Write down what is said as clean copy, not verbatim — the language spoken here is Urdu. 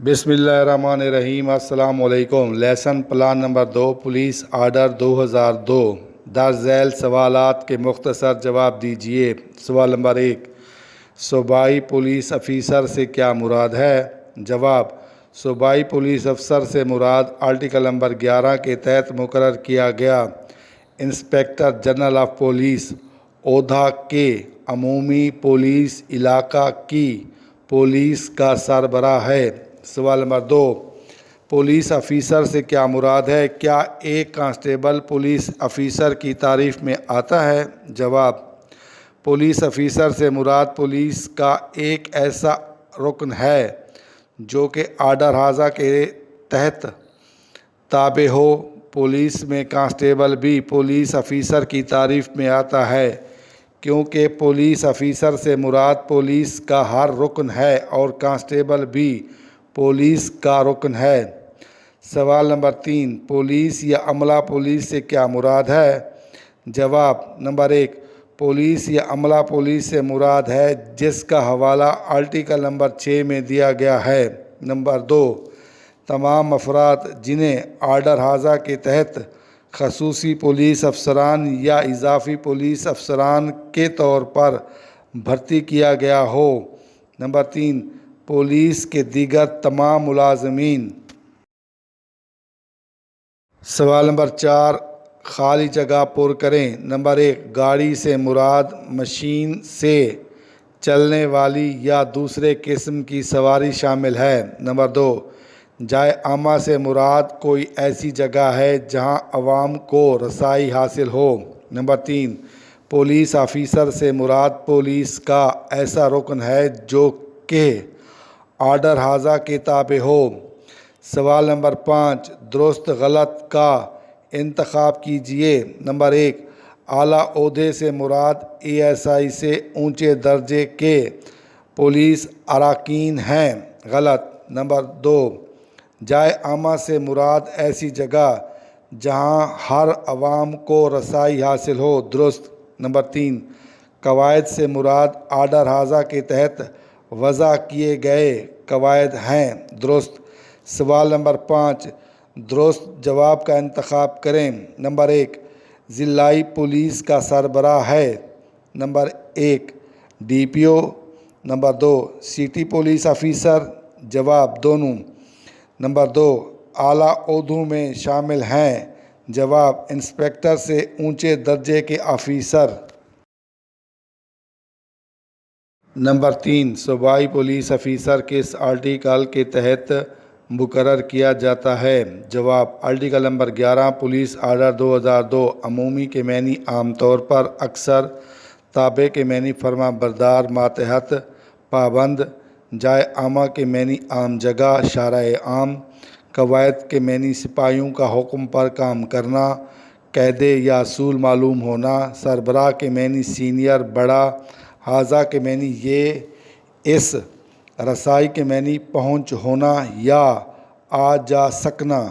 بسم اللہ الرحمن الرحیم۔ السلام علیکم۔ Lesson plan number 2 police order 2002 درج ذیل سوالات کے مختصر جواب دیجیے۔ سوال نمبر 1، صوبائی پولیس افیسر سے کیا مراد ہے؟ جواب: صوبائی پولیس افسر سے مراد آرٹیکل نمبر 11 کے تحت مقرر کیا گیا انسپکٹر جنرل آف پولیس عہدہ کے عمومی پولیس علاقہ کی پولیس کا سربراہ ہے۔ سوال نمبر 2، پولیس افیسر سے کیا مراد ہے؟ کیا ایک کانسٹیبل پولیس افیسر کی تعریف میں آتا ہے؟ جواب: پولیس افیسر سے مراد پولیس کا ایک ایسا رکن ہے جو کہ آرڈر ہاضہ کے تحت تابع ہو۔ پولیس میں کانسٹیبل بھی پولیس افیسر کی تعریف میں آتا ہے، کیونکہ پولیس افیسر سے مراد پولیس کا ہر رکن ہے اور کانسٹیبل بھی پولیس کا رکن ہے۔ سوال نمبر 3، پولیس یا عملہ پولیس سے کیا مراد ہے؟ جواب: نمبر 1، پولیس یا عملہ پولیس سے مراد ہے جس کا حوالہ آرٹیکل نمبر 6 میں دیا گیا ہے۔ نمبر 2، تمام افراد جنہیں آرڈر ہاضہ کے تحت خصوصی پولیس افسران یا اضافی پولیس افسران کے طور پر بھرتی کیا گیا ہو۔ نمبر 3، پولیس کے دیگر تمام ملازمین۔ سوال نمبر 4، خالی جگہ پر کریں۔ نمبر 1، گاڑی سے مراد مشین سے چلنے والی یا دوسرے قسم کی سواری شامل ہے۔ نمبر 2، جائے عامہ سے مراد کوئی ایسی جگہ ہے جہاں عوام کو رسائی حاصل ہو۔ نمبر 3، پولیس آفیسر سے مراد پولیس کا ایسا رکن ہے جو کہ آرڈر ہاضہ کے تابع ہو۔ سوال نمبر 5، درست غلط کا انتخاب کیجیے۔ نمبر 1، اعلیٰ عہدے سے مراد ASI سے اونچے درجے کے پولیس اراکین ہیں۔ غلط۔ نمبر 2، جائے عامہ سے مراد ایسی جگہ جہاں ہر عوام کو رسائی حاصل ہو۔ درست۔ نمبر 3، قواعد سے مراد آرڈر ہاضہ کے تحت وضع کیے گئے قواعد ہیں۔ درست۔ سوال نمبر 5، درست جواب کا انتخاب کریں۔ نمبر 1، ضلعی پولیس کا سربراہ ہے۔ Number 1، DPO۔ Number 2، city police officer. جواب: دونوں۔ نمبر 2، اعلیٰ عہدوں میں شامل ہیں۔ جواب: انسپکٹر سے اونچے درجے کے افیسر۔ نمبر 3، صوبائی پولیس افیسر کس آرٹیکل کے تحت مقرر کیا جاتا ہے؟ جواب: آرٹیکل نمبر 11 پولیس آرڈر 2002۔ عمومی کے معنی عام طور پر، اکثر، تابع کے معنی فرما بردار، ماتحت، پابند، جائے عامہ کے معنی عام جگہ، شارع عام، قواعد کے معنی سپاہیوں کا حکم پر کام کرنا، قاعدے یا اصول معلوم ہونا، سربراہ کے معنی سینئر، بڑا، ہاضہ کے معنی یہ، اس، رسائی کے معنی پہنچ ہونا یا آ جا سکنا۔